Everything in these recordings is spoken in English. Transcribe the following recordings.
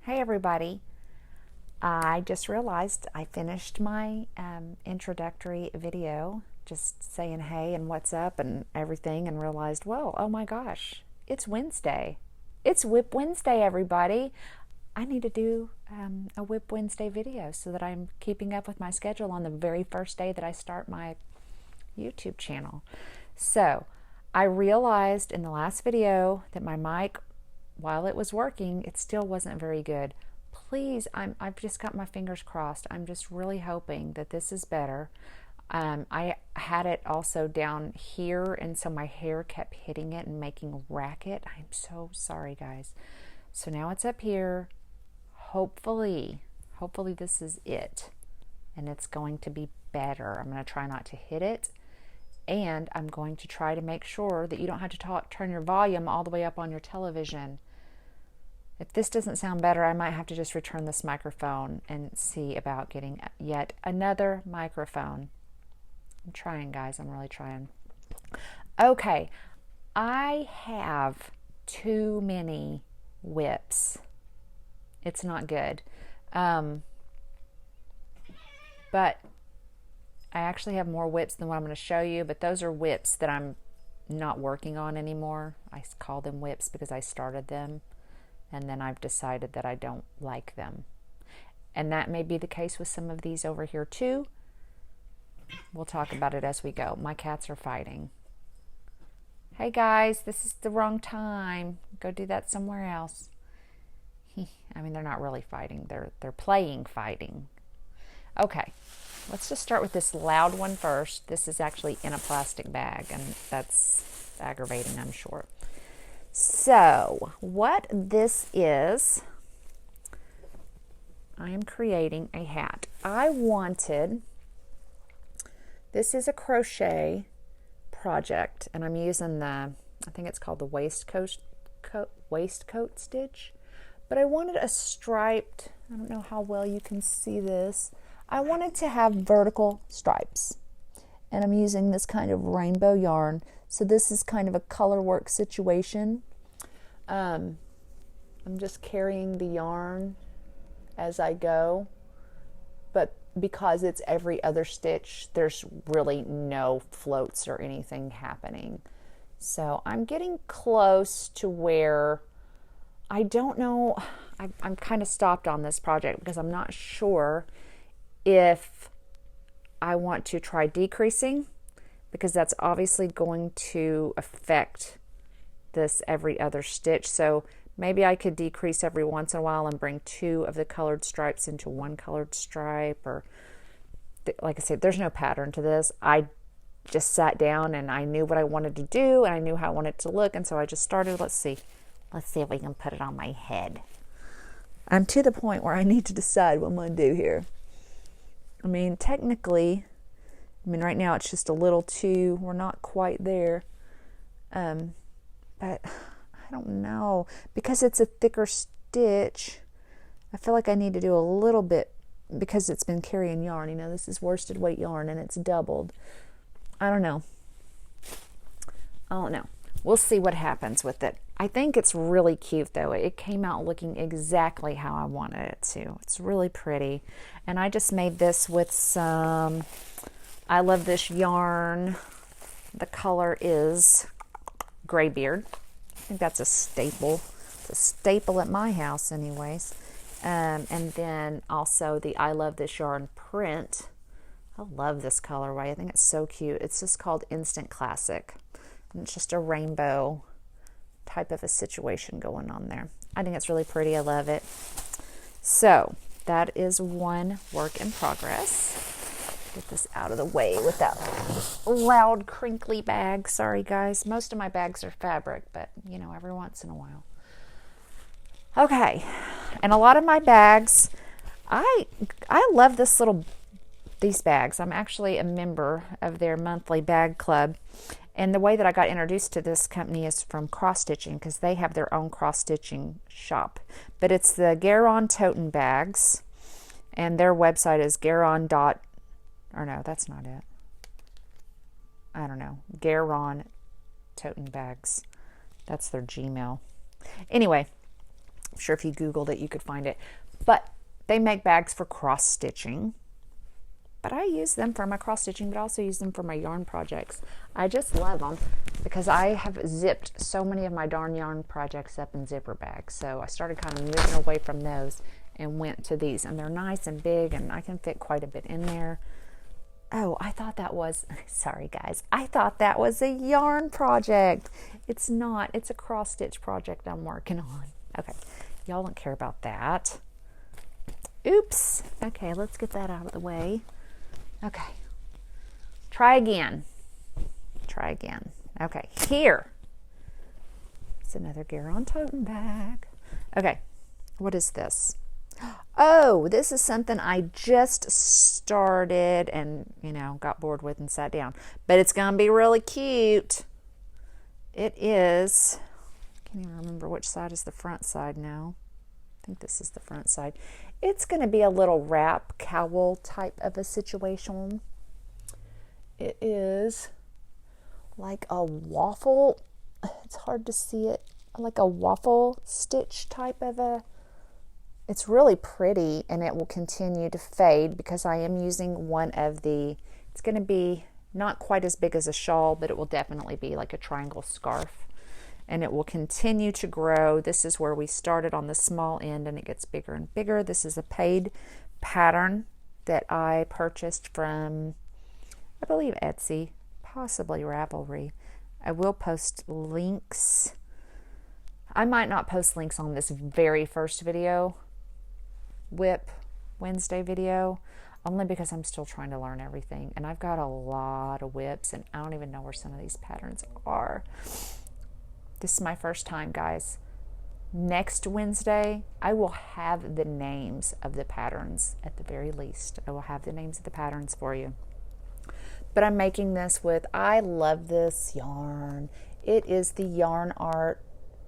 Hey everybody, I just realized I finished my introductory video just saying hey and what's up and everything, and realized, well, oh my gosh, it's Wednesday. It's WIP Wednesday, everybody. I need to do a WIP Wednesday video so that I'm keeping up with my schedule on the very first day that I start my YouTube channel. So I realized in the last video that my mic, while it was working, it still wasn't very good. Please, I've just got my fingers crossed. I'm just really hoping that this is better. I had it also down here, and so my hair kept hitting it and making a racket. I'm so sorry, guys. So now it's up here. Hopefully this is it, and it's going to be better. I'm going to try not to hit it, and I'm going to try to make sure that you don't have to turn your volume all the way up on your television. If this doesn't sound better, I might have to just return this microphone and see about getting yet another microphone. I'm trying, guys. I'm really trying. Okay, I have too many WIPs. It's not good. But I actually have more WIPs than what I'm going to show you, but those are WIPs that I'm not working on anymore. I call them WIPs because I started them, and then I've decided that I don't like them. And that may be the case with some of these over here too. We'll talk about it as we go. My cats are fighting. Hey guys, this is the wrong time. Go do that somewhere else. I mean, they're not really fighting. They're playing fighting. Okay, let's just start with this loud one first. This is actually in a plastic bag, and that's aggravating, I'm sure. So what this is, I am creating a hat. This is a crochet project, and I'm using I think it's called the waistcoat stitch, but I wanted a striped, I don't know how well you can see this, I wanted to have vertical stripes, and I'm using this kind of rainbow yarn. So this is kind of a color work situation. I'm just carrying the yarn as I go, but because it's every other stitch, there's really no floats or anything happening. So I'm getting close to where I don't know. I'm kind of stopped on this project because I'm not sure if I want to try decreasing, because that's obviously going to affect this every other stitch. So maybe I could decrease every once in a while and bring two of the colored stripes into one colored stripe, or like I said, there's no pattern to this. I just sat down and I knew what I wanted to do, and I knew how I wanted it to look, and so I just started. Let's see if we can put it on my head. I'm to the point where I need to decide what I'm going to do here. I mean, technically, right now it's just a little too, we're not quite there. But I don't know, because it's a thicker stitch, I feel like I need to do a little bit, because it's been carrying yarn. You know, this is worsted weight yarn and it's doubled. I don't know. We'll see what happens with it. I think it's really cute though. It came out looking exactly how I wanted it to. It's really pretty. And I just made this with some, I love this yarn. The color is Graybeard. I think that's a staple. It's a staple at my house anyways. And then also the I Love This Yarn print. I love this colorway. I think it's so cute. It's just called Instant Classic. And it's just a rainbow type of a situation going on there. I think it's really pretty. I love it. So that is one work in progress. Get this out of the way with that loud crinkly bag. Sorry guys, most of my bags are fabric, but you know, every once in a while. Okay, and a lot of my bags, I love these bags. I'm actually a member of their monthly bag club, and the way that I got introduced to this company is from cross stitching, because they have their own cross stitching shop. But it's the Garon Toten bags, and their website is Garon. Or no, that's not it. I don't know. Garon Toten bags. That's their Gmail. Anyway, sure if you Googled it, you could find it. But they make bags for cross stitching. But I use them for my cross stitching, but I also use them for my yarn projects. I just love them because I have zipped so many of my darn yarn projects up in zipper bags. So I started kind of moving away from those and went to these. And they're nice and big, and I can fit quite a bit in there. Oh, I thought that was, sorry guys, I thought that was a yarn project. It's not. It's a cross stitch project I'm working on. Okay, y'all don't care about that. Oops. Okay, let's get that out of the way. Okay, try again. Try again. Okay, here. It's another Garon tote bag. Okay, what is this? Oh, this is something I just started and, you know, got bored with and sat down. But it's going to be really cute. It is, I can't even remember which side is the front side now. I think this is the front side. It's going to be a little wrap cowl type of a situation. It is like a waffle. It's hard to see it. Like a waffle stitch type of a. It's really pretty, and it will continue to fade because I am using one of the, it's going to be not quite as big as a shawl, but it will definitely be like a triangle scarf. And it will continue to grow. This is where we started on the small end, and it gets bigger and bigger. This is a paid pattern that I purchased from, I believe, Etsy, possibly Ravelry. I will post links. I might not post links on this very first video, WIP Wednesday video, only because I'm still trying to learn everything. And I've got a lot of WIPs, and I don't even know where some of these patterns are. This is my first time, guys. Next Wednesday, I will have the names of the patterns at the very least. I will have the names of the patterns for you. But I'm making this with, I love this yarn. It is the Yarn Art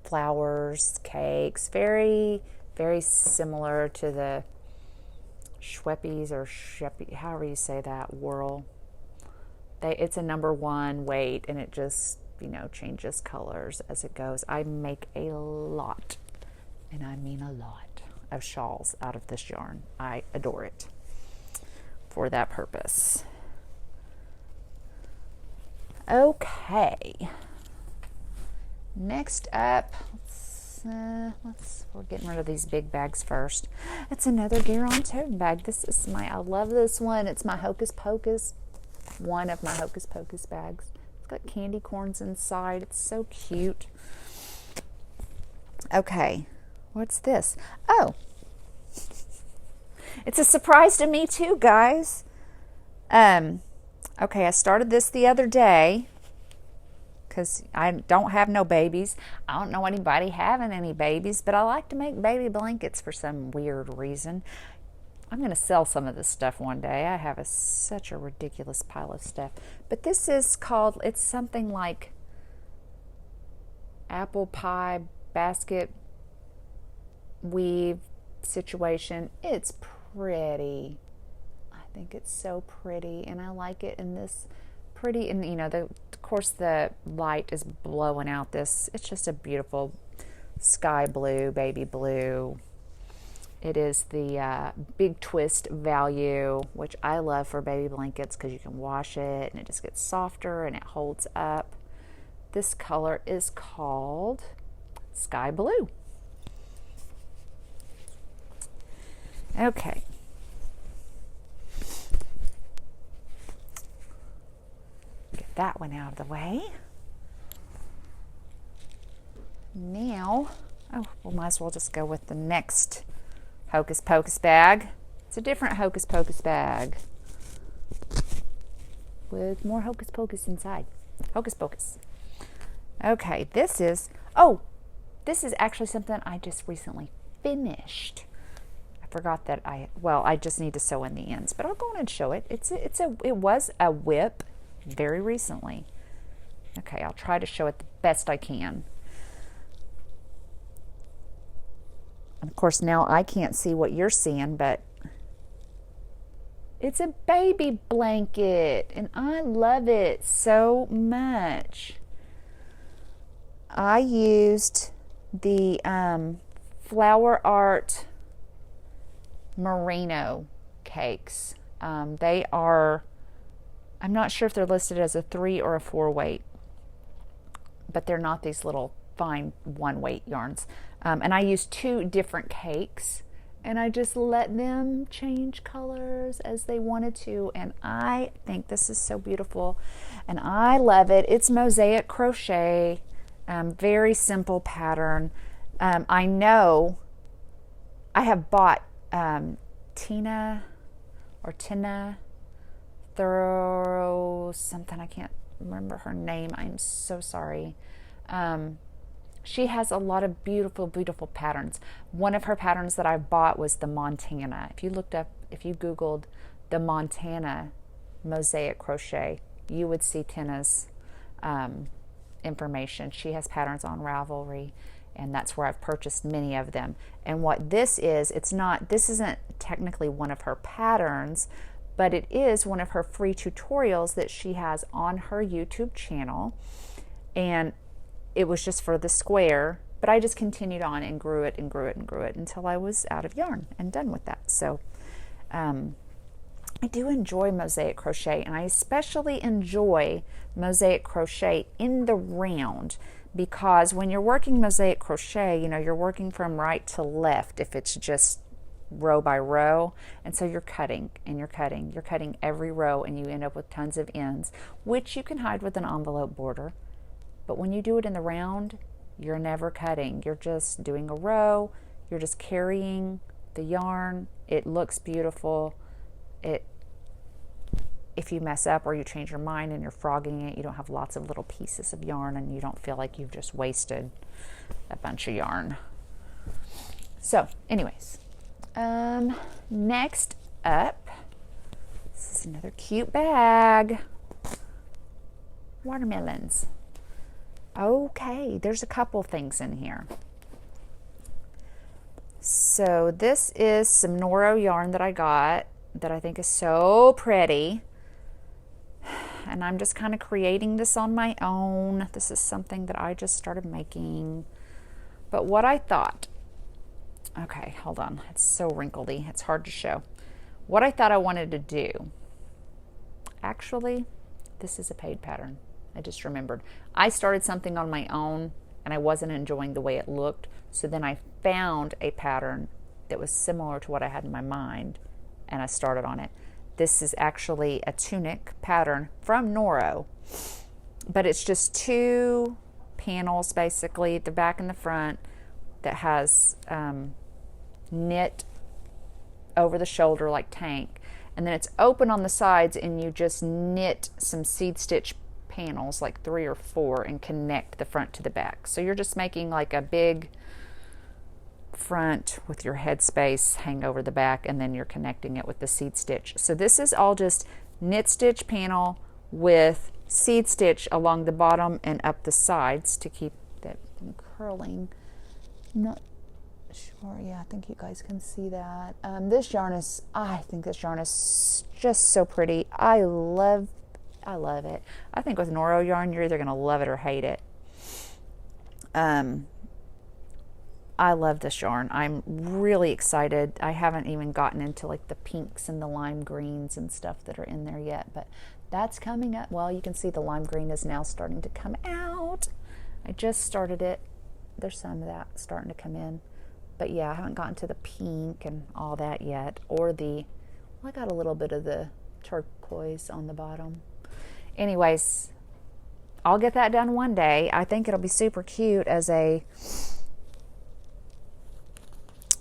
Flowers Cakes. Very, very similar to the Schweppes or Sheppy, however you say that, Whirl. It's a #1 weight, and it just, you know, changes colors as it goes. I make a lot, and I mean a lot, of shawls out of this yarn. I adore it for that purpose. Okay, next up, we're getting rid of these big bags first. It's another Garon tote bag. This is I love this one. It's my Hocus Pocus, one of my Hocus Pocus bags. Got candy corns inside. It's so cute. Okay, what's this? Oh, it's a surprise to me too, guys. Okay, I started this the other day because I don't have no babies. I don't know anybody having any babies, but I like to make baby blankets for some weird reason. I'm going to sell some of this stuff one day. I have such a ridiculous pile of stuff. But this is called, it's something like apple pie basket weave situation. It's pretty. I think it's so pretty, and I like it in this pretty, and you know, of course the light is blowing out this. It's just a beautiful sky blue, baby blue. It is the Big Twist value, which I love for baby blankets because you can wash it and it just gets softer and it holds up. This color is called Sky Blue. Okay. Get that one out of the way. Now, we might as well just go with the next Hocus Pocus bag. It's a different Hocus Pocus bag with more Hocus Pocus inside. Hocus Pocus. Okay, this is actually something I just recently finished. I forgot that I just need to sew in the ends, but I'll go on and show it. It was a WIP very recently. Okay, I'll try to show it the best I can. Of course, now I can't see what you're seeing, but it's a baby blanket, and I love it so much. I used the Flower Art Merino cakes. They are, I'm not sure if they're listed as a 3 or a 4 weight, but they're not these little fine 1 weight yarns. And I used 2 different cakes, and I just let them change colors as they wanted to, and I think this is so beautiful, and I love it. It's mosaic crochet, very simple pattern. I know I have bought Tina Thorough something, I can't remember her name, I'm so sorry. She has a lot of beautiful patterns. One of her patterns that I bought was the Montana. If you googled the Montana mosaic crochet, you would see Tina's information. She has patterns on Ravelry, and that's where I've purchased many of them. And what this is, this isn't technically one of her patterns, but it is one of her free tutorials that she has on her YouTube channel. And it was just for the square, but I just continued on and grew it until I was out of yarn and done with that. So I do enjoy mosaic crochet, and I especially enjoy mosaic crochet in the round, because when you're working mosaic crochet, you're working from right to left if it's just row by row, and so you're cutting every row, and you end up with tons of ends, which you can hide with an envelope border. But when you do it in the round, you're never cutting. You're just doing a row. You're just carrying the yarn. It looks beautiful. If you mess up or you change your mind and you're frogging it, you don't have lots of little pieces of yarn, and you don't feel like you've just wasted a bunch of yarn. So anyways, next up, this is another cute bag. Watermelons. Okay, there's a couple things in here. So this is some Noro yarn that I got that I think is so pretty. And I'm just kind of creating this on my own. This is something that I just started making. But what I thought, okay, hold on. It's so wrinkledy. It's hard to show. What I thought I wanted to do, actually, this is a paid pattern. I just remembered. I started something on my own and I wasn't enjoying the way it looked. So then I found a pattern that was similar to what I had in my mind, and I started on it. This is actually a tunic pattern from Noro, but it's just 2 panels basically, the back and the front, that has knit over the shoulder like tank, and then it's open on the sides, and you just knit some seed stitch panels, like 3 or 4, and connect the front to the back. So you're just making like a big front with your headspace hang over the back, and then you're connecting it with the seed stitch. So this is all just knit stitch panel with seed stitch along the bottom and up the sides to keep that from curling. Not sure, yeah, I think you guys can see that. I think this yarn is just so pretty. I love it. I think with Noro yarn, you're either going to love it or hate it. I love this yarn. I'm really excited. I haven't even gotten into like the pinks and the lime greens and stuff that are in there yet, but that's coming up. Well, you can see the lime green is now starting to come out. I just started it. There's some of that starting to come in. But yeah, I haven't gotten to the pink and all that yet, or I got a little bit of the turquoise on the bottom. Anyways, I'll get that done one day. I think it'll be super cute as a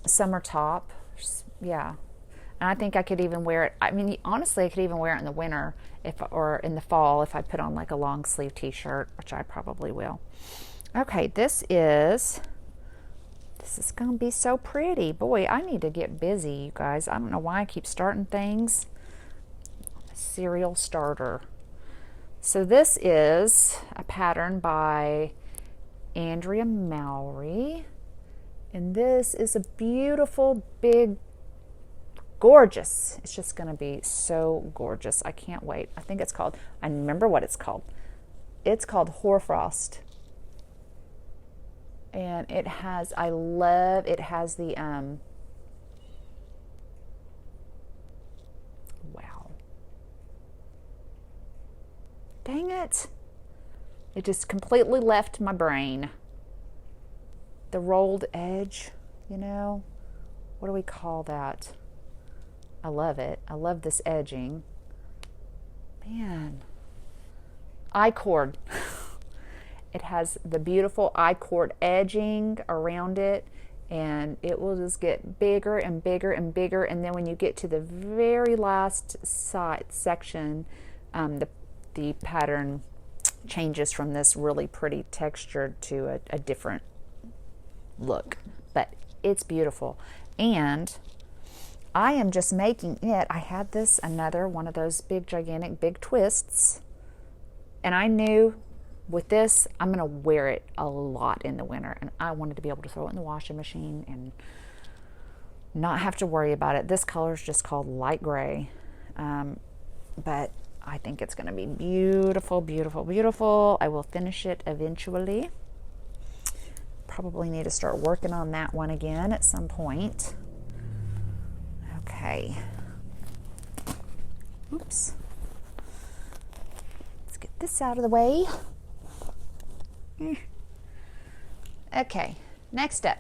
summer top. Yeah. And I think I could even wear it. I mean, honestly, I could even wear it in the winter or in the fall if I put on like a long sleeve t-shirt, which I probably will. Okay, this is going to be so pretty. Boy, I need to get busy, you guys. I don't know why I keep starting things. Serial starter. So this is a pattern by Andrea Mowry. And this is a beautiful, big, gorgeous. It's just going to be so gorgeous. I can't wait. I remember what it's called. It's called Hoarfrost. And it has, I love, it has the, wow. Dang it. It just completely left my brain. The rolled edge, you know, what do we call that? I love it. I love this edging. Man. I-cord. It has the beautiful I-cord edging around it, and it will just get bigger and bigger and bigger. And then when you get to the very last section, the pattern changes from this really pretty texture to a different look. But it's beautiful. And I am just making it. I had this, another one of those big, gigantic, big twists. And I knew with this, I'm going to wear it a lot in the winter. And I wanted to be able to throw it in the washing machine and not have to worry about it. This color is just called light gray. But I think it's going to be beautiful, beautiful, beautiful. I will finish it eventually. Probably need to start working on that one again at some point. Okay. Oops. Let's get this out of the way. Okay, next up.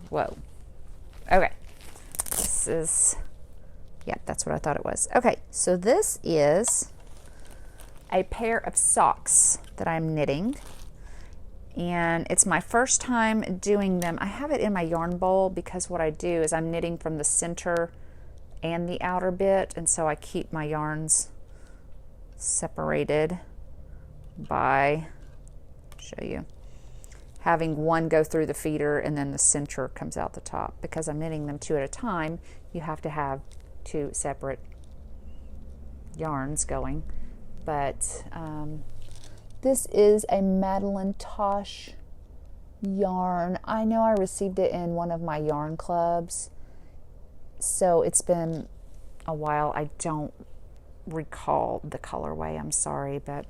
Whoa. Okay. This is, yep, that's what I thought it was. Okay, so this is a pair of socks that I'm knitting. And it's my first time doing them. I have it in my yarn bowl because what I do is I'm knitting from the center and the outer bit, and so I keep my yarns separated by, show you, having one go through the feeder and then the center comes out the top. Because I'm knitting them two at a time, you have to have two separate yarns going. But this is a Madeline Tosh yarn. I know I received it in one of my yarn clubs, so it's been a while. I don't recall the colorway, I'm sorry, but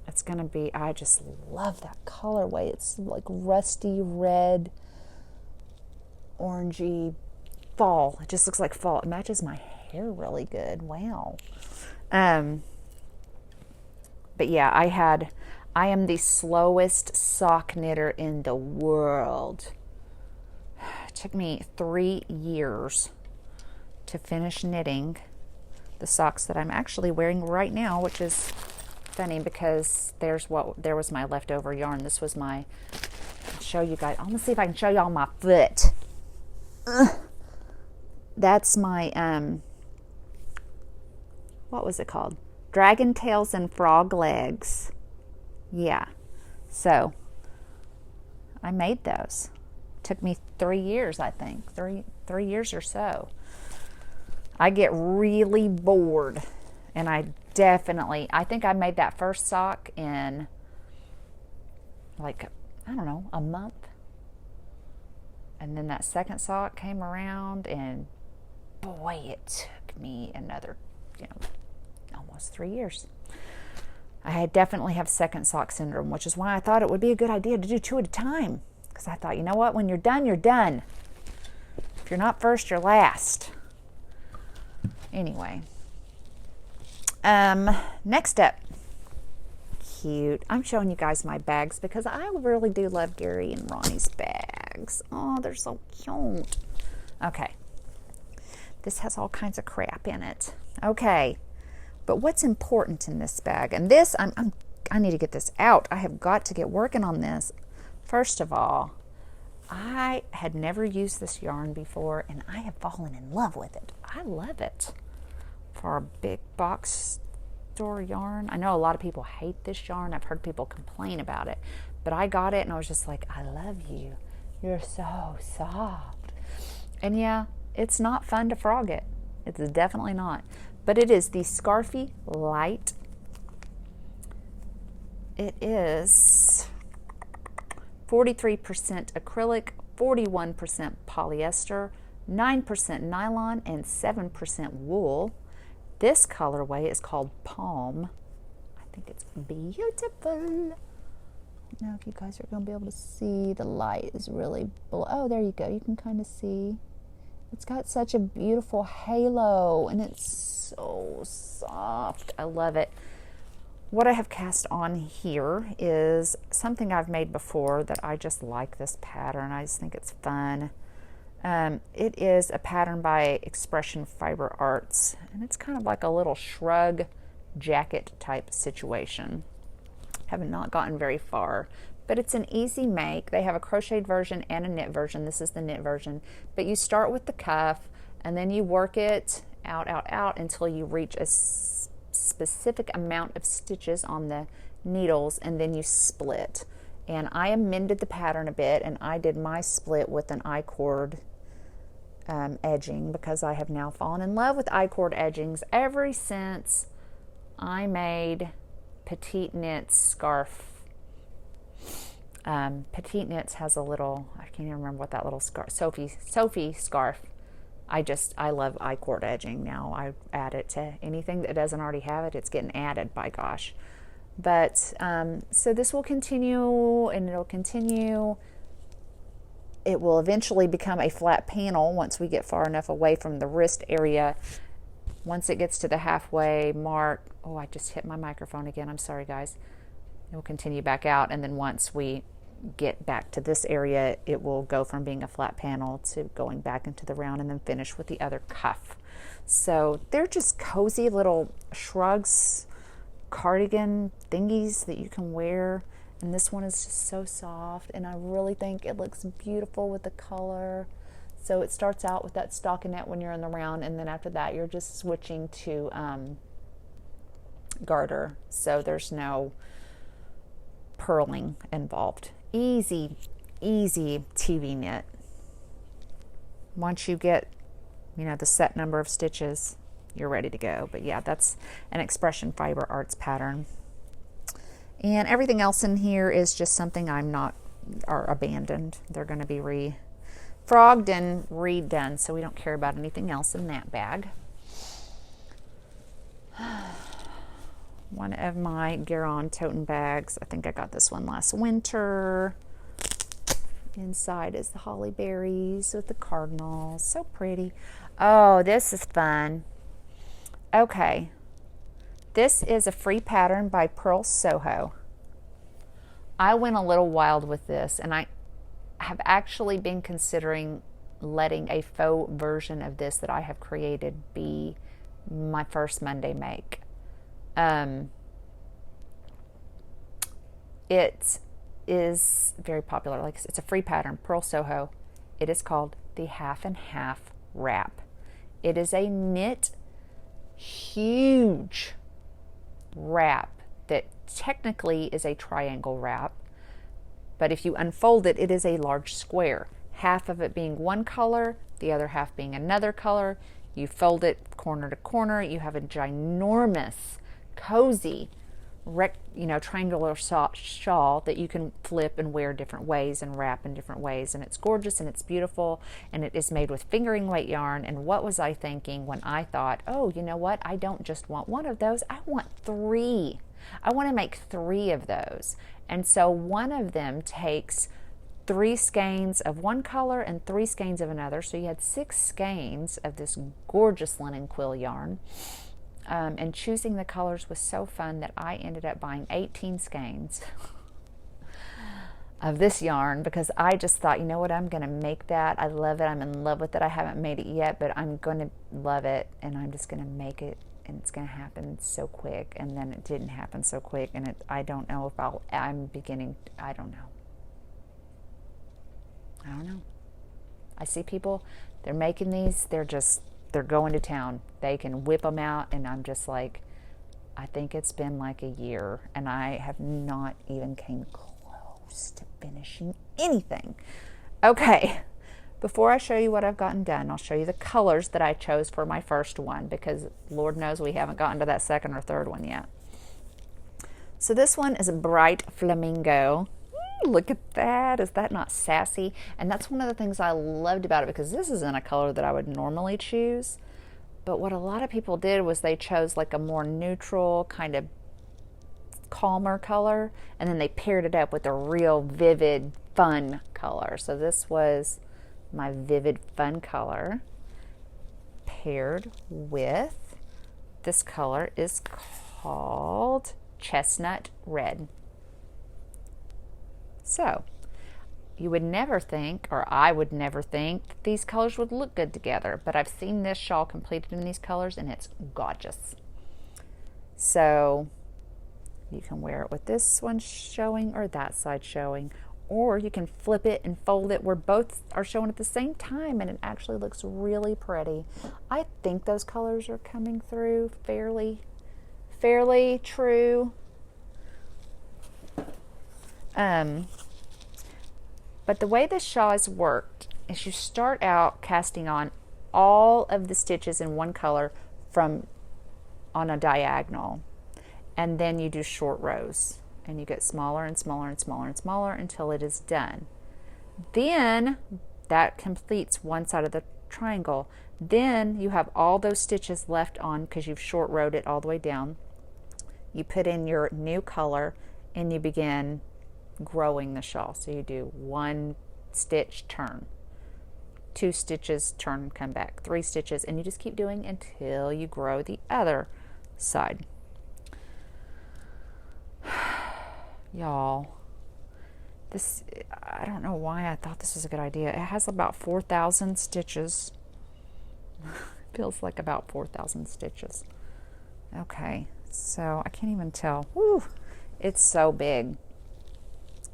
it's gonna be, I just love that colorway. It's like rusty red, orangey fall. It just looks like fall. It matches my hair really good. Wow. But yeah, I am the slowest sock knitter in the world. It took me 3 years to finish knitting the socks that I'm actually wearing right now, which is funny because there was my leftover yarn. This was my, I'll show you guys. I'm gonna see if I can show y'all my foot. That's my, what was it called? Dragon tails and frog legs. Yeah. So I made those. Took me 3 years, I think. Three years or so. I get really bored, and I think I made that first sock in like, I don't know, a month. And then that second sock came around, and boy, it took me another, almost 3 years. I definitely have second sock syndrome, which is why I thought it would be a good idea to do 2 at a time. Because I thought, you know what, when you're done, you're done. If you're not first, you're last. Anyway. Next up. Cute. I'm showing you guys my bags because I really do love Gary and Ronnie's bags. Oh, they're so cute. Okay. This has all kinds of crap in it. Okay. But what's important in this bag? And this, I need to get this out. I have got to get working on this. First of all, I had never used this yarn before, and I have fallen in love with it. I love it. For a big box store yarn. I know a lot of people hate this yarn. I've heard people complain about it. But I got it, and I was just like, I love you. You're so soft. And yeah, it's not fun to frog it. It's definitely not. But it is the Scarfy Light. It is 43% acrylic, 41% polyester, 9% nylon, and 7% wool. This colorway is called Palm. I think it's beautiful. don't know if you guys are going to be able to see. The light is really oh, there you go. You can kind of see. It's got such a beautiful halo, and it's so soft. I love it. What I have cast on here is something I've made before that I just like this pattern. I just think it's fun. It is a pattern by Expression Fiber Arts, and it's kind of like a little shrug jacket type situation. Have not gotten very far, but it's an easy make. They have a crocheted version and a knit version. This is the knit version, but you start with the cuff and then you work it out until you reach a specific amount of stitches on the needles, and then you split. And I amended the pattern a bit, and I did my split with an I-cord edging, because I have now fallen in love with I-cord edgings ever since I made Petite Knits scarf. Petite Knits has a little, I can't even remember what that little scarf, Sophie scarf. I love I-cord edging now. I add it to anything that doesn't already have it. It's getting added, by gosh. But so this will continue, and it'll continue. It will eventually become a flat panel once we get far enough away from the wrist area. Once it gets to the halfway mark, oh, I just hit my microphone again. I'm sorry, guys. It will continue back out, and then once we get back to this area, it will go from being a flat panel to going back into the round, and then finish with the other cuff. So they're just cozy little shrugs, cardigan thingies that you can wear, and this one is just so soft, and I really think it looks beautiful with the color. So it starts out with that stockinette when you're in the round, and then after that you're just switching to garter, so there's no purling involved. Easy TV knit. Once you get, the set number of stitches, you're ready to go. But yeah, that's an Expression Fiber Arts pattern. And everything else in here is just something are abandoned. They're going to be refrogged and redone, so we don't care about anything else in that bag. One of my Garon toten bags. I think I got this one last winter. Inside is the holly berries with the cardinals. So pretty. Oh, this is fun. Okay. This is a free pattern by Pearl Soho. I went a little wild with this, and I have actually been considering letting a faux version of this that I have created be my first Monday make. It is very popular. Like, it's a free pattern, Pearl Soho. It is called the Half and Half Wrap. It is a knit huge wrap that technically is a triangle wrap, but if you unfold it, it is a large square. Half of it being one color, the other half being another color. You fold it corner to corner. You have a ginormous, cozy, triangular shawl that you can flip and wear different ways and wrap in different ways, and it's gorgeous and it's beautiful, and it is made with fingering weight yarn. And what was I thinking when I thought, oh, you know what, I don't just want one of those, I want 3. I want to make 3 of those. And so one of them takes 3 skeins of one color and 3 skeins of another, so you had 6 skeins of this gorgeous linen quill yarn. And choosing the colors was so fun that I ended up buying 18 skeins of this yarn, because I just thought, you know what, I'm going to make that. I love it. I'm in love with it. I haven't made it yet, but I'm going to love it, and I'm just going to make it, and it's going to happen so quick. And then it didn't happen so quick, and I don't know if I don't know. I see people, they're making these, they're going to town. They can whip them out, and I'm just like, I think it's been like a year, and I have not even came close to finishing anything. Okay, before I show you what I've gotten done, I'll show you the colors that I chose for my first one, because Lord knows we haven't gotten to that second or third one yet. So this one is a bright flamingo. Look at that. Is that not sassy? And that's one of the things I loved about it, because this isn't a color that I would normally choose. But what a lot of people did was they chose like a more neutral kind of calmer color, and then they paired it up with a real vivid, fun color. So this was my vivid, fun color paired with this color is called chestnut red. So you would never think, or I would never think, that these colors would look good together, but I've seen this shawl completed in these colors and it's gorgeous. So you can wear it with this one showing or that side showing, or you can flip it and fold it where both are showing at the same time and it actually looks really pretty. I think those colors are coming through fairly true. But the way this shawl has worked is you start out casting on all of the stitches in one color on a diagonal, and then you do short rows and you get smaller and smaller and smaller and smaller until it is done. Then that completes one side of the triangle. Then you have all those stitches left on because you've short rowed it all the way down. You put in your new color and you begin growing the shawl. So you do 1 stitch, turn, 2 stitches, turn, come back, 3 stitches, and you just keep doing until you grow the other side. Y'all, this, I don't know why I thought this was a good idea. It has about 4,000 stitches. Feels like about 4,000 stitches. Okay, so I can't even tell. Woo, it's so big.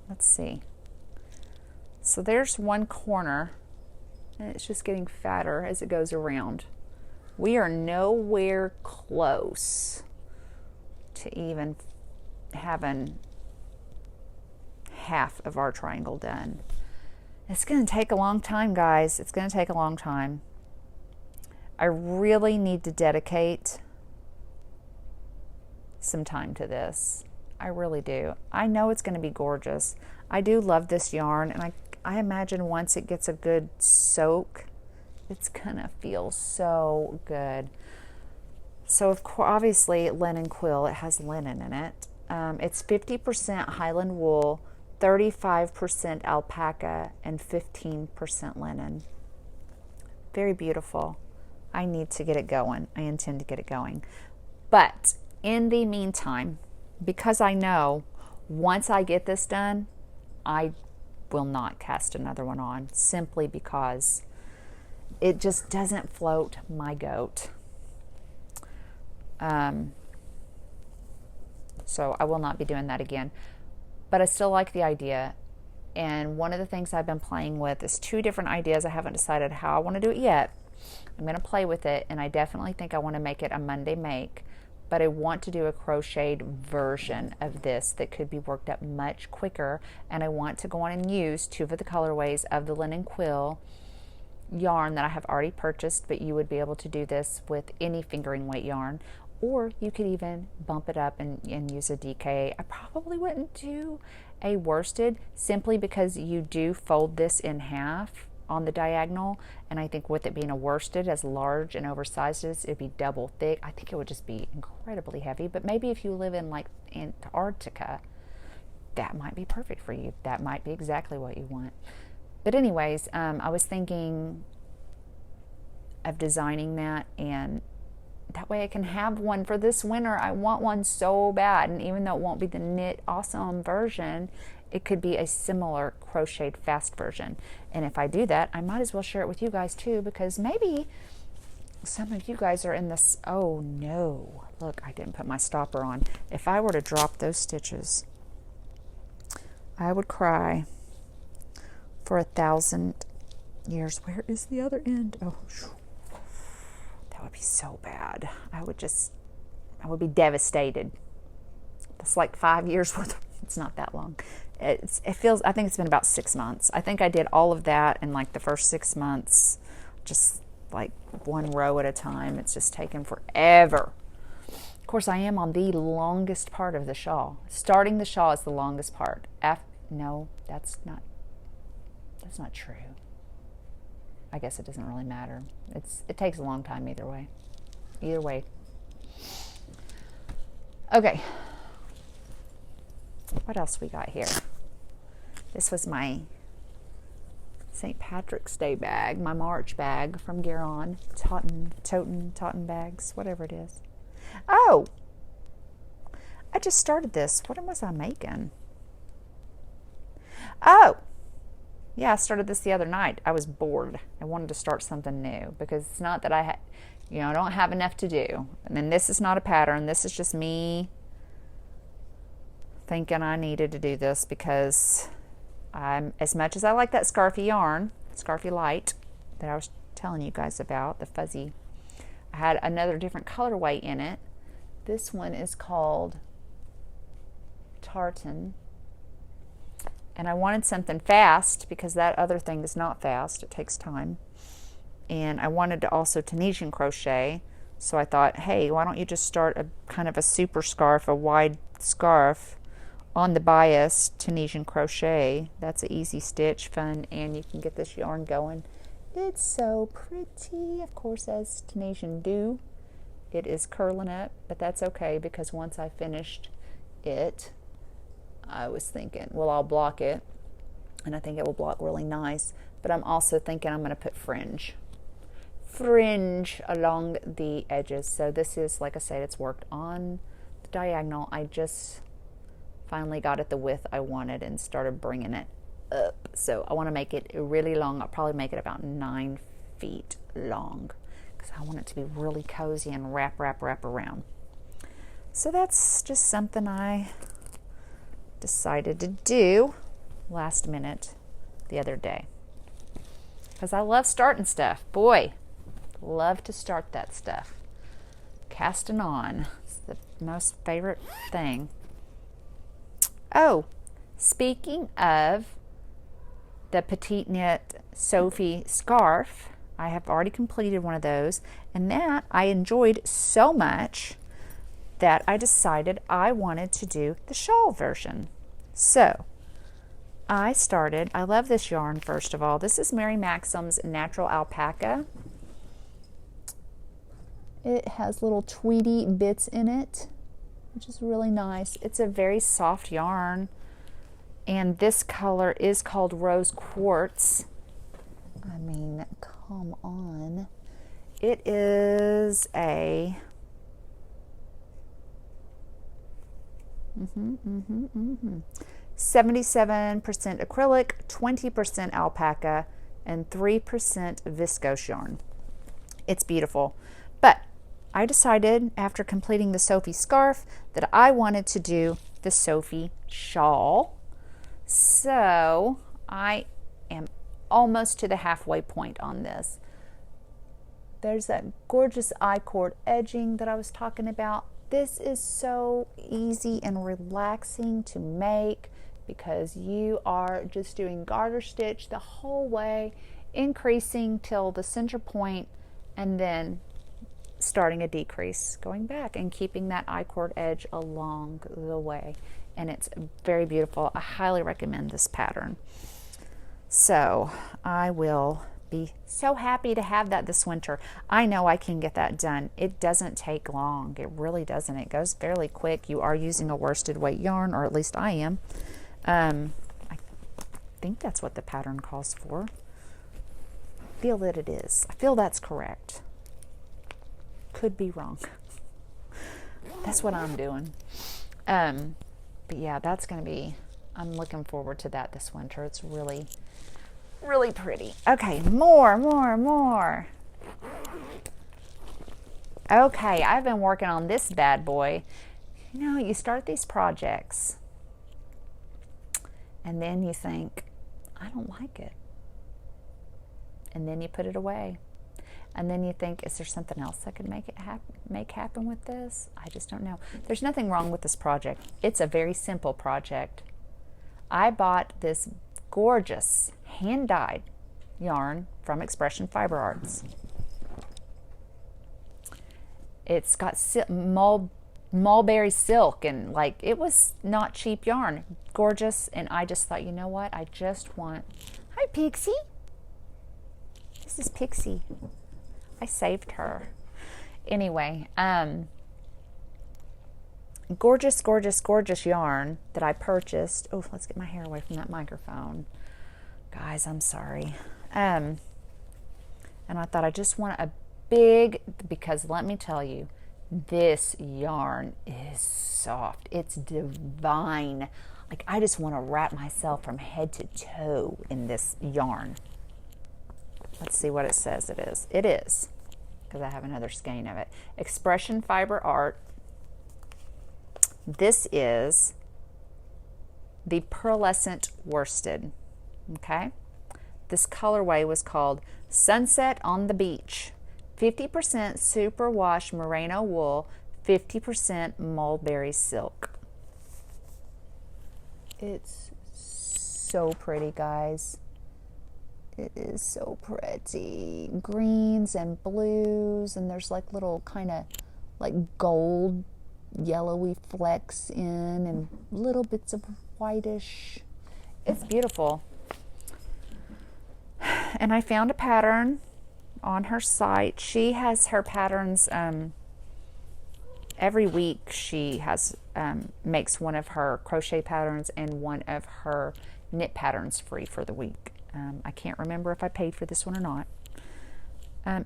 Let's see. So there's one corner, and it's just getting fatter as it goes around. We are nowhere close to even having half of our triangle done. It's going to take a long time, guys. It's going to take a long time. I really need to dedicate some time to this. I really do. I know it's going to be gorgeous. I do love this yarn, and I imagine once it gets a good soak, it's going to feel so good. So obviously linen quill, it has linen in it. It's 50% Highland wool, 35% alpaca, and 15% linen. Very beautiful. I need to get it going. I intend to get it going. But in the meantime, because I know once I get this done, I will not cast another one on, simply because it just doesn't float my goat. So I will not be doing that again. But I still like the idea. And one of the things I've been playing with is 2 different ideas. I haven't decided how I want to do it yet. I'm going to play with it, and I definitely think I want to make it a Monday make. But I want to do a crocheted version of this that could be worked up much quicker, and I want to go on and use 2 of the colorways of the linen quill yarn that I have already purchased, but you would be able to do this with any fingering weight yarn, or you could even bump it up and use a DK. I probably wouldn't do a worsted simply because you do fold this in half on the diagonal, and I think with it being a worsted as large and oversized as it'd be double thick, I think it would just be incredibly heavy. But maybe if you live in like Antarctica, that might be perfect for you. That might be exactly what you want. But anyways, I was thinking of designing that, and that way I can have one for this winter. I want one so bad, and even though it won't be the knit awesome version, it could be a similar crocheted fast version. And if I do that, I might as well share it with you guys too, because maybe some of you guys are in this. Oh no, look, I didn't put my stopper on. If I were to drop those stitches, I would cry for 1,000 years. Where is the other end? Oh, that would be so bad. I would be devastated. That's like 5 years worth. It's not that long. I think it's been about 6 months. I think I did all of that in like the first 6 months, just like one row at a time. It's just taken forever. Of course, I am on the longest part of the shawl. Starting the shawl is the longest part. No, that's not true. I guess it doesn't really matter. It takes a long time either way. Either way. Okay. What else we got here? This was my St. Patrick's Day bag, my March bag from Garon. Toten bags, whatever it is. Oh, I just started this. What was I making? Oh, yeah, I started this the other night. I was bored. I wanted to start something new because it's not that I don't have enough to do. And then this is not a pattern. This is just me thinking I needed to do this because as much as I like that scarfy yarn, scarfy light that I was telling you guys about, the fuzzy, I had another different colorway in it. This one is called Tartan. And I wanted something fast because that other thing is not fast. It takes time. And I wanted to also Tunisian crochet. So I thought, hey, why don't you just start a kind of a super scarf, a wide scarf on the bias Tunisian crochet. That's an easy stitch, fun, and you can get this yarn going. It's so pretty, of course, as Tunisian do. It is curling up, but that's okay because once I finished it, I was thinking, well, I'll block it, and I think it will block really nice, but I'm also thinking I'm going to put fringe along the edges. So this is, like I said, it's worked on the diagonal. I just finally got it the width I wanted and started bringing it up. So I want to make it really long. I'll probably make it about 9 feet long because I want it to be really cozy and wrap around. So that's just something I decided to do last minute the other day because I love starting stuff. Boy, love to start that stuff. Casting on, it's the most favorite thing. Oh, speaking of the Petite Knit Sophie scarf, I have already completed one of those, and that I enjoyed so much that I decided I wanted to do the shawl version. So I love this yarn, first of all. This is Mary Maxim's Natural Alpaca. It has little tweedy bits in it, which is really nice. It's a very soft yarn, and this color is called Rose Quartz. I mean, come on. It is a 77% acrylic, 20% alpaca, and 3% viscose yarn. It's beautiful. But I decided after completing the Sophie scarf that I wanted to do the Sophie shawl. So I am almost to the halfway point on this. There's that gorgeous I-cord edging that I was talking about. This is so easy and relaxing to make because you are just doing garter stitch the whole way, increasing till the center point, and then starting a decrease, going back and keeping that I-cord edge along the way. And it's very beautiful. I highly recommend this pattern. So I will be so happy to have that this winter. I know I can get that done. It doesn't take long. It really doesn't. It goes fairly quick. You are using a worsted weight yarn, or at least I am. I think that's what the pattern calls for. I feel that it is. I feel that's correct. Could be wrong. That's what I'm doing. But yeah, that's going to be, I'm looking forward to that this winter. It's really pretty. Okay, more. Okay, I've been working on this bad boy. You know, you start these projects and then you think, I don't like it. And then you put it away. And then you think, is there something else I could make happen with this? I just don't know. There's nothing wrong with this project. It's a very simple project. I bought this gorgeous hand-dyed yarn from Expression Fiber Arts. It's got mulberry silk, and like, it was not cheap yarn. Gorgeous. And I just thought, you know what? I just want... Hi, Pixie. This is Pixie. I saved her. Anyway, gorgeous, gorgeous, gorgeous yarn that I purchased. Oh, let's get my hair away from that microphone. Guys, I'm sorry. And I thought I just want a big, because let me tell you, this yarn is soft. It's divine. Like, I just want to wrap myself from head to toe in this yarn. Let's see what it says it is. It is, because I have another skein of it. Expression Fiber Art. This is the pearlescent worsted. Okay? This colorway was called Sunset on the Beach. 50% superwash merino wool, 50% mulberry silk. It's so pretty, guys. It is so pretty. Greens and blues, and there's like little kind of like gold, yellowy flecks in, and little bits of whitish. It's beautiful. And I found a pattern on her site. She has her patterns every week. She has makes one of her crochet patterns and one of her knit patterns free for the week. I can't remember if I paid for this one or not.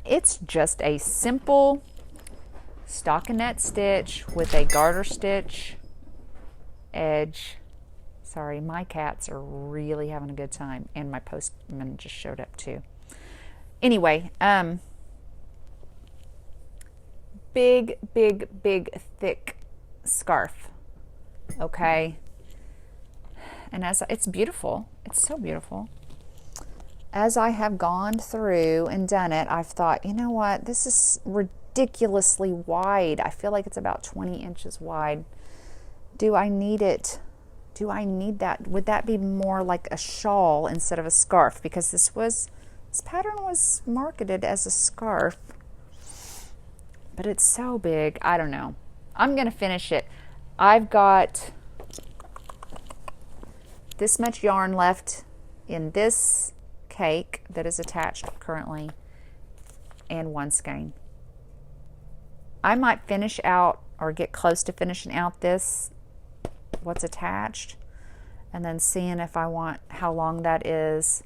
It's just a simple stockinette stitch with a garter stitch edge. Sorry, my cats are really having a good time, and my postman just showed up too. Anyway, big, big, big, thick scarf. Okay, and it's beautiful. It's so beautiful. As I have gone through and done it, I've thought, you know what? This is ridiculously wide. I feel like it's about 20 inches wide. Do I need it? Do I need that? Would that be more like a shawl instead of a scarf? Because this pattern was marketed as a scarf, but it's so big. I don't know. I'm going to finish it. I've got this much yarn left in this cake that is attached currently, and one skein. I might finish out or get close to finishing out this, what's attached, and then seeing if I want, how long that is,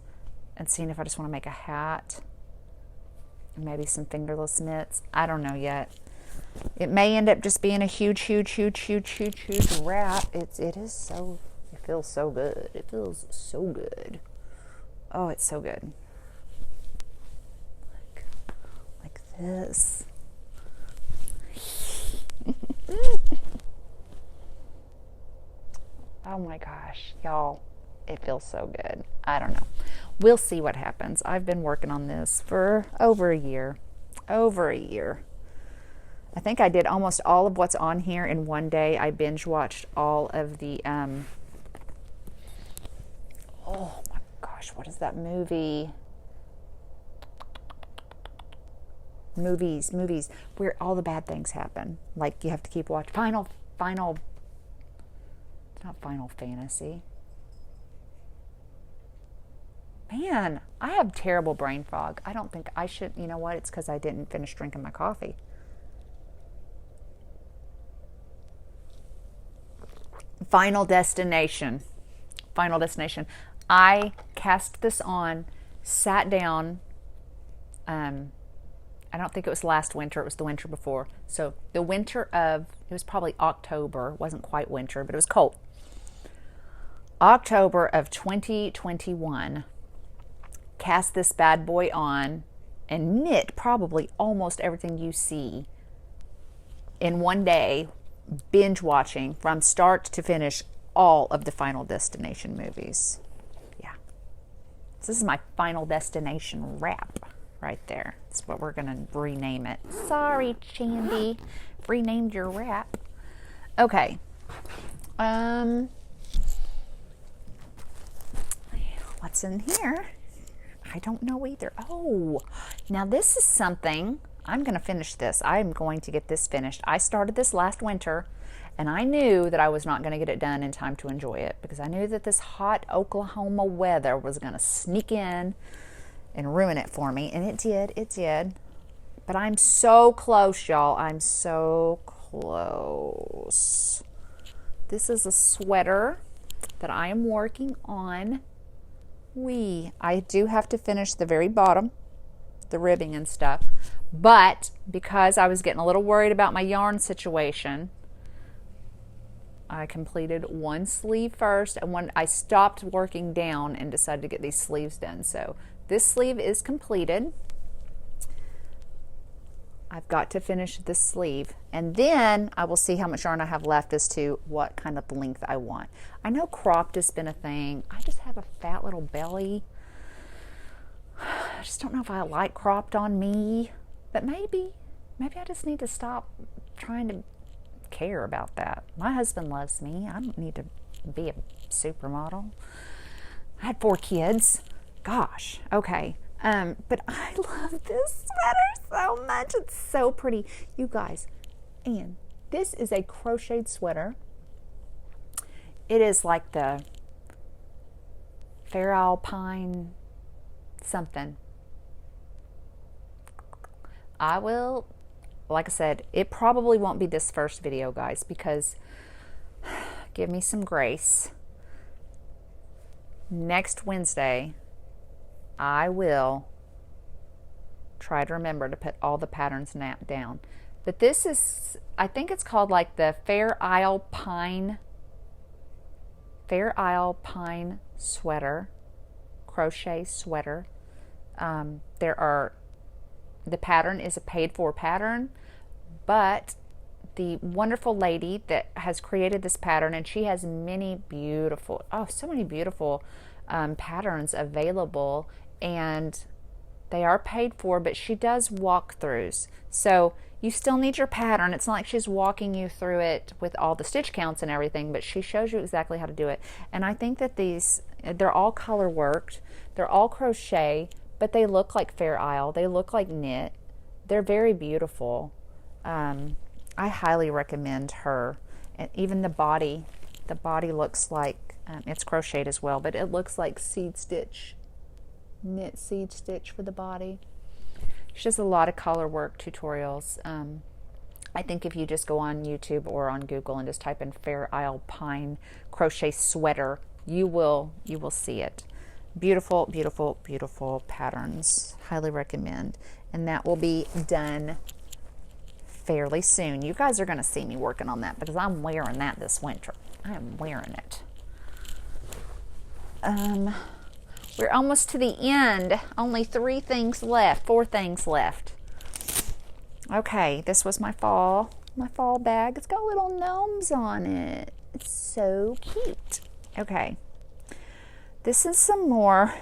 and seeing if I just want to make a hat and maybe some fingerless mitts. I don't know yet. It may end up just being a huge, huge, huge, huge, huge, huge wrap. It feels so good. It feels so good. Oh, it's so good. Like this. Oh my gosh, y'all, it feels so good. I don't know. We'll see what happens. I've been working on this for over a year. I think I did almost all of what's on here in one day. I binge watched all of the, oh my gosh, what is that movie? Movies, where all the bad things happen. Like you have to keep watching. It's not Final Fantasy. Man, I have terrible brain fog. I don't think I should, you know what? It's because I didn't finish drinking my coffee. Final Destination. I cast this on, sat down, I don't think it was last winter, it was the winter before. So the winter of, it was probably October, it wasn't quite winter, but it was cold. October of 2021, cast this bad boy on and knit probably almost everything you see in one day, binge watching from start to finish all of the Final Destination movies. Yeah. So this is my Final Destination wrap right there. That's what we're going to rename it. Sorry, Chandy. Renamed your wrap. Okay. What's in here? I don't know either. Oh, now this is something. I'm going to finish this. I'm going to get this finished. I started this last winter, and I knew that I was not going to get it done in time to enjoy it because I knew that this hot Oklahoma weather was going to sneak in and ruin it for me, and it did. But I'm so close, y'all. I'm so close. This is a sweater that I am working on. I do have to finish the very bottom, the ribbing and stuff, but because I was getting a little worried about my yarn situation, I completed one sleeve first, and when I stopped working down and decided to get these sleeves done. So this sleeve is completed. I've got to finish this sleeve, and then I will see how much yarn I have left as to what kind of length I want. I know cropped has been a thing. I just have a fat little belly. I just don't know if I like cropped on me, but maybe I just need to stop trying to care about that. My husband loves me. I don't need to be a supermodel. I had 4 kids. Gosh, okay. But I love this sweater so much. It's so pretty. You guys, and this is a crocheted sweater. It is like the Fair Alpine something. I will, like I said, it probably won't be this first video, guys, because give me some grace. Next Wednesday, I will try to remember to put all the patterns down. But this is, I think it's called like the Fair Isle Pine sweater, crochet sweater. The pattern is a paid for pattern, but the wonderful lady that has created this pattern, and she has many beautiful, so many beautiful patterns available, and they are paid for, but she does walkthroughs. So you still need your pattern. It's not like she's walking you through it with all the stitch counts and everything, but she shows you exactly how to do it. And I think that these, they're all color worked. They're all crochet, but they look like Fair Isle. They look like knit. They're very beautiful. I highly recommend her. And even the body looks like, it's crocheted as well, but it looks like seed stitch, knit seed stitch for the body. She does a lot of color work tutorials. I think if you just go on YouTube or on Google and just type in Fair Isle Pine crochet sweater, you will see it. Beautiful, beautiful, beautiful patterns. Highly recommend. And that will be done fairly soon. You guys are going to see me working on that because I'm wearing that this winter. I am wearing it. We're almost to the end. Only 4 things left. Okay, this was my fall bag. It's got little gnomes on it. It's so cute. Okay. This is some more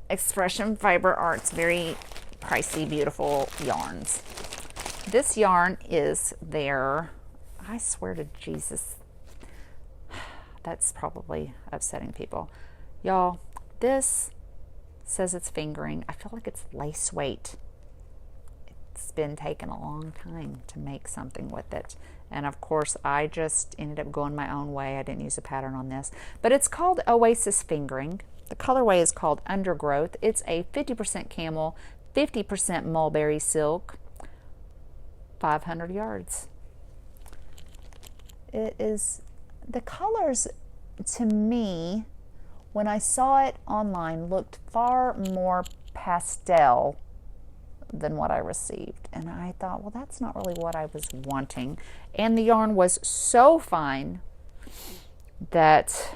Expression Fiber Arts, very pricey, beautiful yarns. This yarn is their, I swear to Jesus, that's probably upsetting people. Y'all, this says it's fingering. I feel like it's lace weight. It's been taking a long time to make something with it. And of course, I just ended up going my own way. I didn't use a pattern on this. But it's called Oasis Fingering. The colorway is called Undergrowth. It's a 50% camel, 50% mulberry silk, 500 yards. It is, the colors to me, when I saw it online, looked far more pastel than what I received. And I thought, well, that's not really what I was wanting. And the yarn was so fine that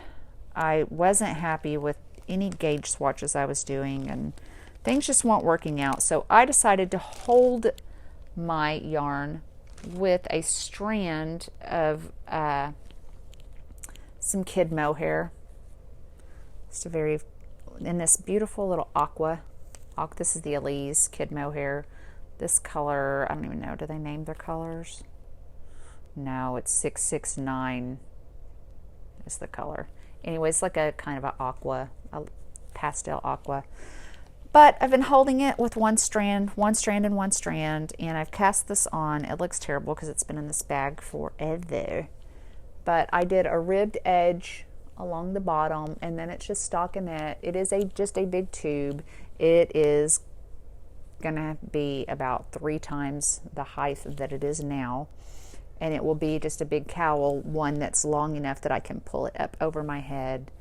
I wasn't happy with any gauge swatches I was doing, and things just weren't working out. So I decided to hold my yarn with a strand of some kid mohair. Just a very, in this beautiful little aqua. This is the Elise kid mohair. This color, I don't even know, do they name their colors? No, it's 669 is the color. Anyways, like a kind of an aqua, a pastel aqua. But I've been holding it with one strand, and I've cast this on. It looks terrible because it's been in this bag forever. But I did a ribbed edge along the bottom, and then it's just stockinette. It is just a big tube. It is gonna be about 3 times the height that it is now. and it will be just a big cowl, one that's long enough that I can pull it up over my head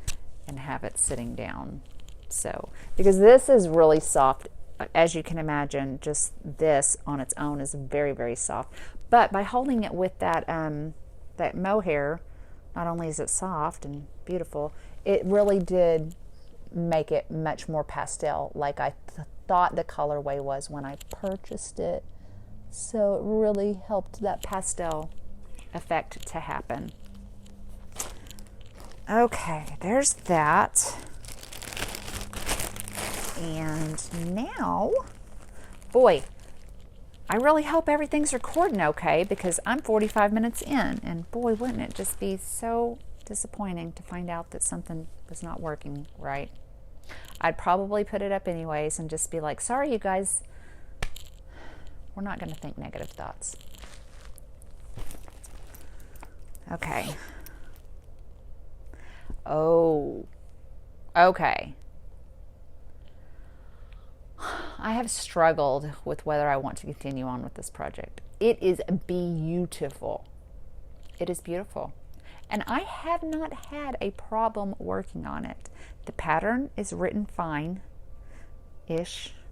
and have it sitting down. So, because this is really soft, as you can imagine, just this on its own is very, very soft. But by holding it with that that mohair, not only is it soft and beautiful, it really did make it much more pastel, like I thought the colorway was when I purchased it. So it really helped that pastel effect to happen. Okay, there's that. And now, boy, I really hope everything's recording okay, because I'm 45 minutes in, and boy, wouldn't it just be so disappointing to find out that something was not working right. I'd probably put it up anyways and just be like, sorry you guys, we're not going to think negative thoughts. Okay. Oh, okay. I have struggled with whether I want to continue on with this project. It is beautiful. It is beautiful. And I have not had a problem working on it. The pattern is written fine-ish.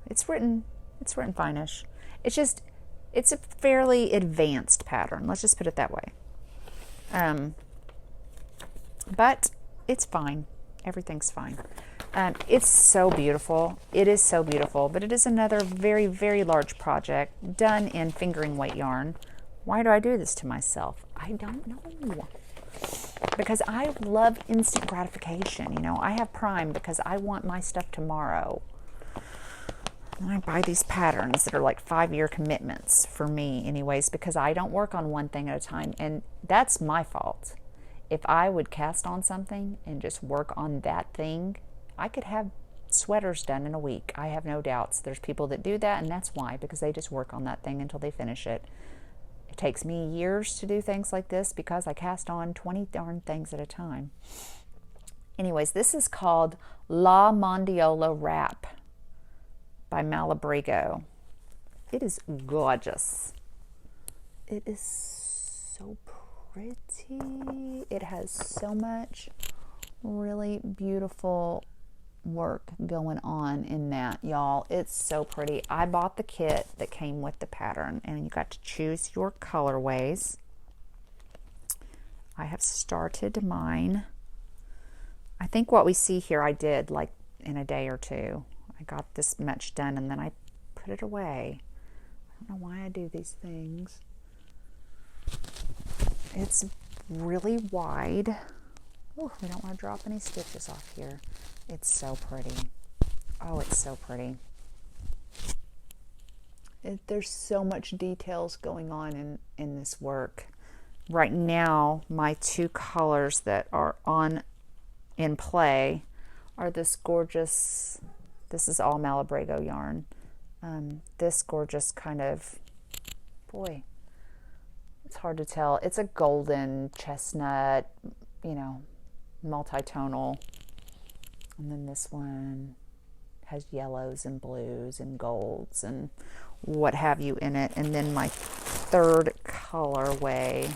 It's written fine-ish. It's a fairly advanced pattern. Let's just put it that way. But it's fine. Everything's fine. It's so beautiful. It is so beautiful, but it is another very, very large project done in fingering weight yarn. Why do I do this to myself? I don't know. Because I love instant gratification. You know, I have Prime because I want my stuff tomorrow. And I buy these patterns that are like 5-year commitments for me anyways, because I don't work on one thing at a time, and that's my fault. If I would cast on something and just work on that thing, I could have sweaters done in a week. I have no doubts. There's people that do that, and that's why, because they just work on that thing until they finish it. It takes me years to do things like this because I cast on 20 darn things at a time. Anyways, this is called La Mondiola Wrap by Malabrigo. It is gorgeous. It is so pretty. It has so much really beautiful work going on in that, y'all. It's so pretty. I bought the kit that came with the pattern, and you got to choose your colorways. I have started mine. I think what we see here I did like in a day or two. I got this much done and then I put it away. I don't know why I do these things. It's really wide. Oh, we don't want to drop any stitches off here. It's so pretty. Oh, it's so pretty. There's so much details going on in this work. Right now, my two colors that are in play are this gorgeous, this is all Malabrigo yarn. This gorgeous kind of, boy, it's hard to tell. It's a golden chestnut, you know, multi-tonal. And then this one has yellows and blues and golds and what have you in it. And then my third colorway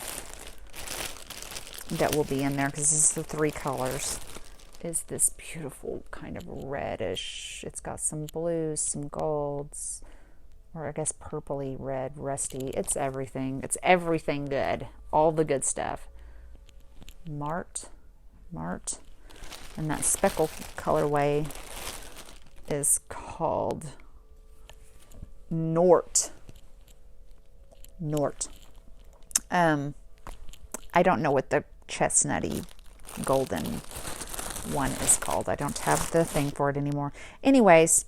that will be in there, because this is the 3 colors, is this beautiful kind of reddish. It's got some blues, some golds, or I guess purpley red, rusty. It's everything. It's everything good. All the good stuff. Mart. And that speckle colorway is called Nort. I don't know what the chestnutty golden one is called. I don't have the thing for it anymore. Anyways,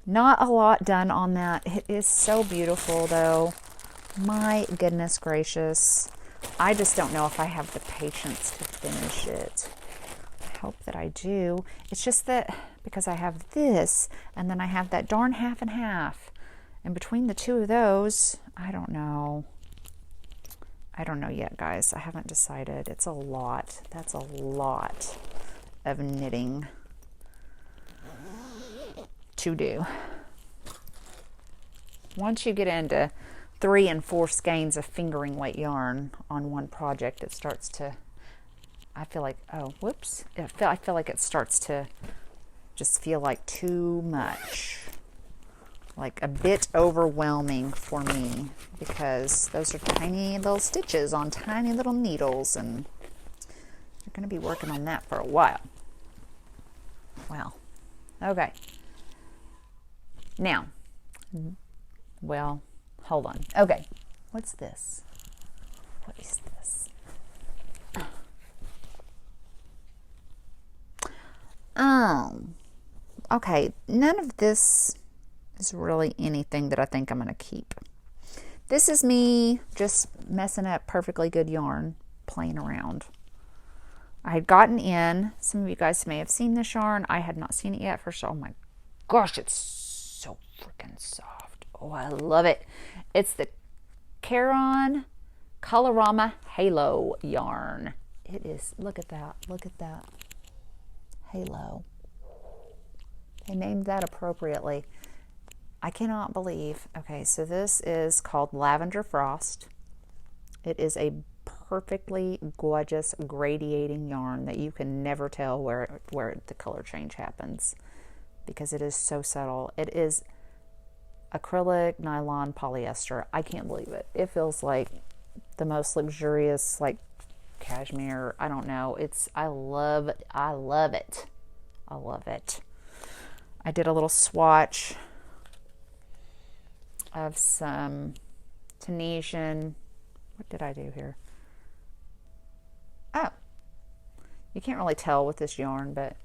not a lot done on that. It is so beautiful though. My goodness gracious. I just don't know if I have the patience to finish it. I hope that I do. It's just that because I have this and then I have that darn half and half. And between the two of those, I don't know. I don't know yet, guys. I haven't decided. It's a lot. That's a lot of knitting to do. Once you get into 3 and 4 skeins of fingering weight yarn on one project, it starts to, I feel like, oh, whoops. I feel like it starts to just feel like too much. Like a bit overwhelming for me, because those are tiny little stitches on tiny little needles, and you're going to be working on that for a while. Well, okay. Now, well, hold on. Okay, what's this? What is this? Okay, none of this is really anything that I think I'm going to keep. This is me just messing up perfectly good yarn, playing around. I had gotten in, some of you guys may have seen this yarn. I had not seen it yet. First, oh my gosh, it's so freaking soft. Oh, I love it. It's the Caron Colorama Halo yarn. It is, look at that, Halo. They named that appropriately. I cannot believe. Okay, so this is called Lavender Frost. It is a perfectly gorgeous gradiating yarn that you can never tell where the color change happens, because it is so subtle. It is acrylic, nylon, polyester. I can't believe it. It feels like the most luxurious, like cashmere. I don't know. I love it. I love it. I did a little swatch of some Tunisian. What did I do here? Oh, you can't really tell with this yarn, but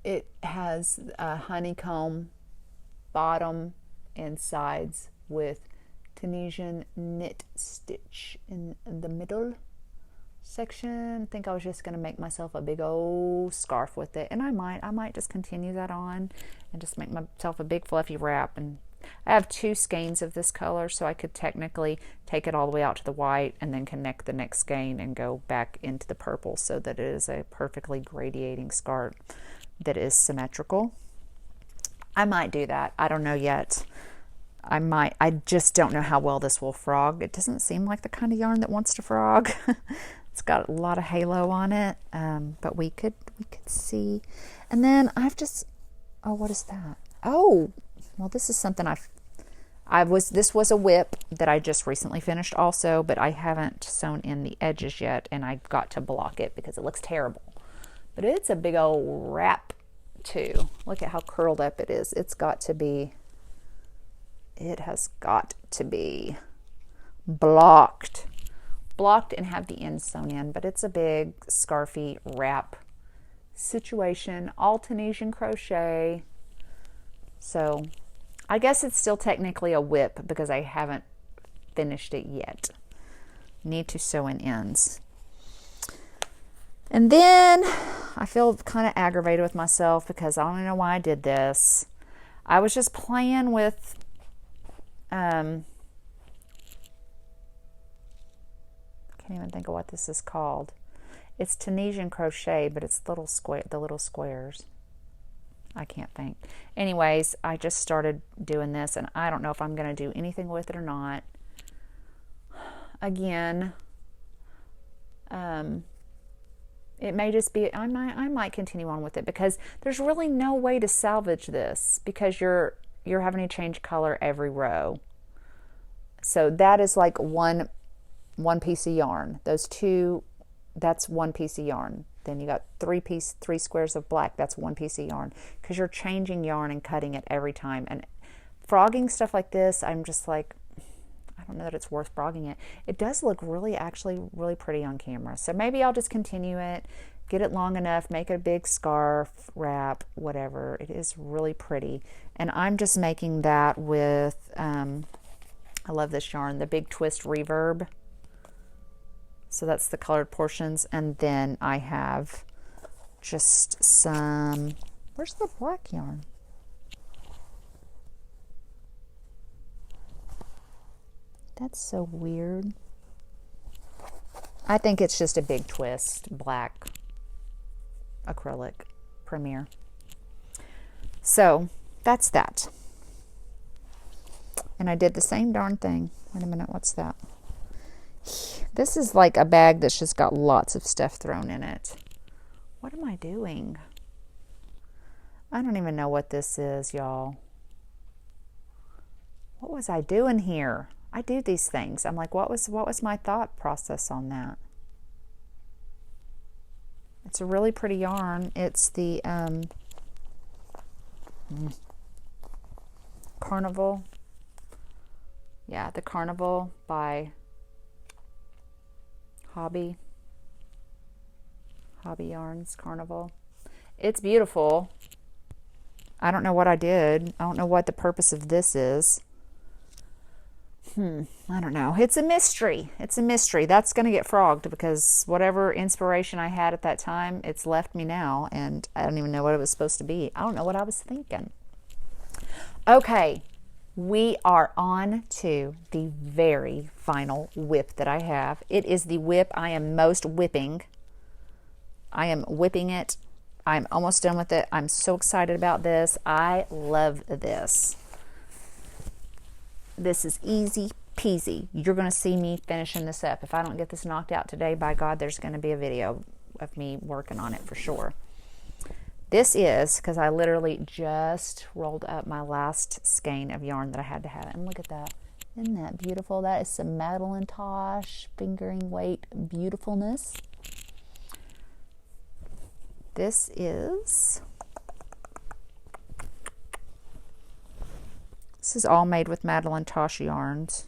it has a honeycomb bottom and sides with Tunisian knit stitch in the middle section. I think I was just going to make myself a big old scarf with it, and I might just continue that on and just make myself a big fluffy wrap. And I have 2 skeins of this color, so I could technically take it all the way out to the white and then connect the next skein and go back into the purple, so that it is a perfectly gradiating scarf that is symmetrical. I might do that. I don't know yet. I just don't know how well this will frog. It doesn't seem like the kind of yarn that wants to frog. It's got a lot of halo on it, but we could see. And then I've just, oh, what is that? Oh, well, this is something this was a WIP that I just recently finished also, but I haven't sewn in the edges yet, and I've got to block it because it looks terrible. But it's a big old wrap too. Look at how curled up it is. It has got to be blocked and have the ends sewn in, but it's a big scarfy wrap situation, all Tunisian crochet. So I guess it's still technically a WIP because I haven't finished it yet. Need to sew in ends. And then I feel kind of aggravated with myself because I don't know why I did this. I was just playing with I can't even think of what this is called. It's Tunisian crochet, but it's the little squares. I can't think. Anyways, I just started doing this, and I don't know if I'm going to do anything with it or not. Again, it may just be, I might continue on with it because there's really no way to salvage this because you're having to change color every row. So that is like one piece of yarn. Those 2, that's 1 piece of yarn. Then you got 3 squares of black. That's 1 piece of yarn because you're changing yarn and cutting it every time. And frogging stuff like this, I'm just like, I don't know that it's worth frogging it. It does look actually really pretty on camera. So maybe I'll just continue it, get it long enough, make it a big scarf, wrap, whatever. It is really pretty. And I'm just making that with, I love this yarn, the Big Twist Reverb. So that's the colored portions. And then I have just some, where's the black yarn? That's so weird. I think it's just a Big Twist black acrylic Premier. So that's that. And I did the same darn thing. Wait a minute, what's that? This is like a bag that's just got lots of stuff thrown in it. What am I doing? I don't even know what this is, y'all. What was I doing here? I do these things. I'm like, what was my thought process on that? It's a really pretty yarn. It's the Carnival. Yeah, the Carnival by Hobby Yarns, Carnival. It's beautiful. I don't know what I did. I don't know what the purpose of this is. I don't know. It's a mystery. It's a mystery. That's going to get frogged because whatever inspiration I had at that time, it's left me now, and I don't even know what it was supposed to be. I don't know what I was thinking. Okay, we are on to the very final WIP that I have. It is the WIP I am most whipping. I am whipping it. I'm almost done with it. I'm so excited about this. I love this. This is easy peasy. You're going to see me finishing this up. If I don't get this knocked out today, by God, there's going to be a video of me working on it for sure. This is because I literally just rolled up my last skein of yarn that I had to have. And look at that. Isn't that beautiful? That is some Madeline Tosh fingering weight beautifulness. This is all made with Madeline Tosh yarns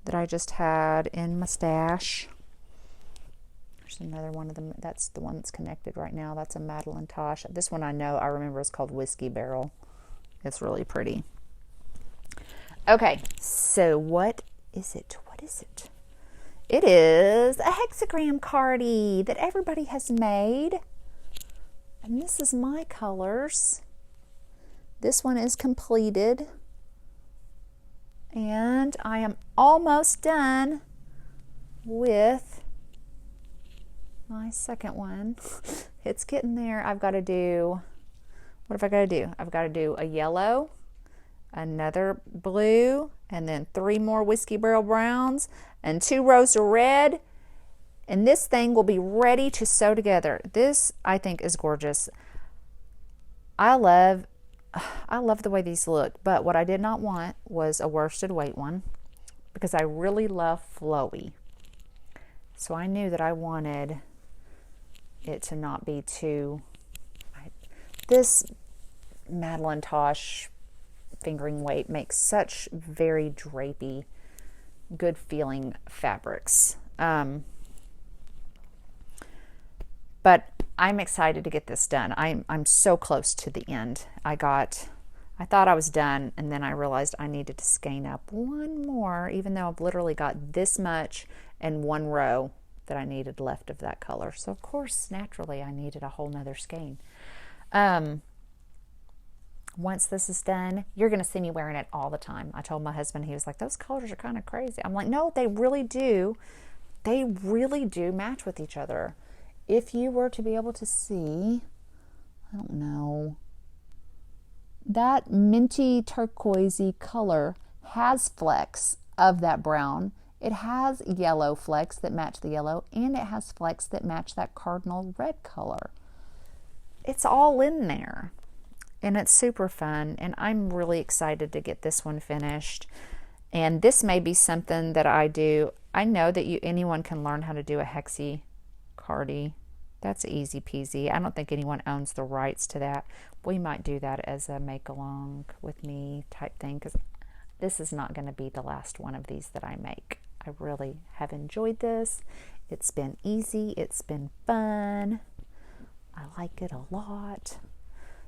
that I just had in my stash. There's another one of them. That's the one that's connected right now. That's a Madeline Tosh. This one I remember is called Whiskey Barrel. It's really pretty. Okay, so what is it? What is it? It is a hexagram cardie that everybody has made. And this is my colors. This one is completed. And I am almost done with my second one. It's getting there. I've got to do, what have I got to do? I've got to do a yellow, another blue, and then 3 more Whiskey Barrel browns, and 2 rows of red. And this thing will be ready to sew together. This, I think, is gorgeous. I love the way these look, but what I did not want was a worsted weight one because I really love flowy. So I knew that I wanted it to not be too... This Madeline Tosh fingering weight makes such very drapey, good feeling fabrics. But I'm excited to get this done. I'm so close to the end. I thought I was done, and then I realized I needed to skein up one more, even though I've literally got this much and 1 row that I needed left of that color. So of course, naturally, I needed a whole nother skein. Once this is done, you're going to see me wearing it all the time. I told my husband, he was like, those colors are kind of crazy. I'm like, no, they really do. They really do match with each other. If you were to be able to see, I don't know, that minty turquoisey color has flecks of that brown. It has yellow flecks that match the yellow, and it has flecks that match that cardinal red color. It's all in there, and it's super fun, and I'm really excited to get this one finished. And this may be something that I do. I know that anyone can learn how to do a hexie cardie. That's easy peasy. I don't think anyone owns the rights to that. We might do that as a make along with me type thing, because this is not going to be the last one of these that I make. I really have enjoyed this. It's been easy. It's been fun. I like it a lot.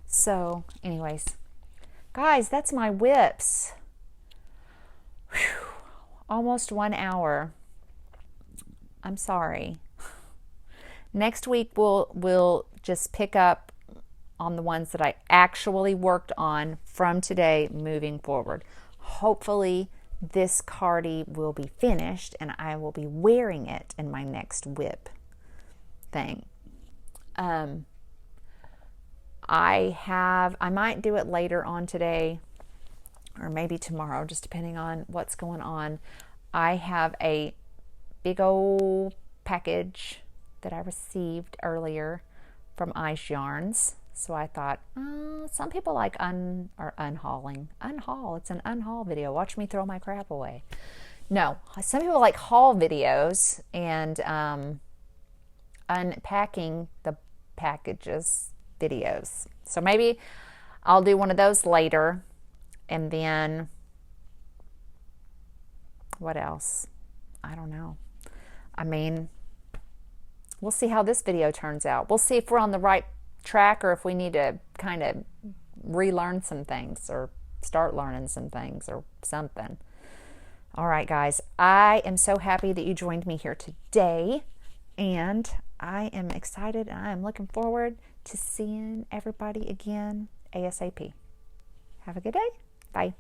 So anyways, guys, that's my WIPs. Whew. Almost 1 hour. I'm sorry. Next week we'll just pick up on the ones that I actually worked on from today moving forward. Hopefully this cardie will be finished and I will be wearing it in my next WIP thing. I might do it later on today. or maybe tomorrow, just depending on what's going on. I have a big old package that I received earlier from Ice Yarns. So I thought, oh, some people like unhauling. Unhaul. It's an unhaul video. Watch me throw my crap away. No, some people like haul videos and unpacking the packages videos. So maybe I'll do one of those later. And then what else? I don't know. I mean, we'll see how this video turns out. We'll see if we're on the right track or if we need to kind of relearn some things or start learning some things or something. All right, guys, I am so happy that you joined me here today, and I am excited and I am looking forward to seeing everybody again ASAP. Have a good day. Bye.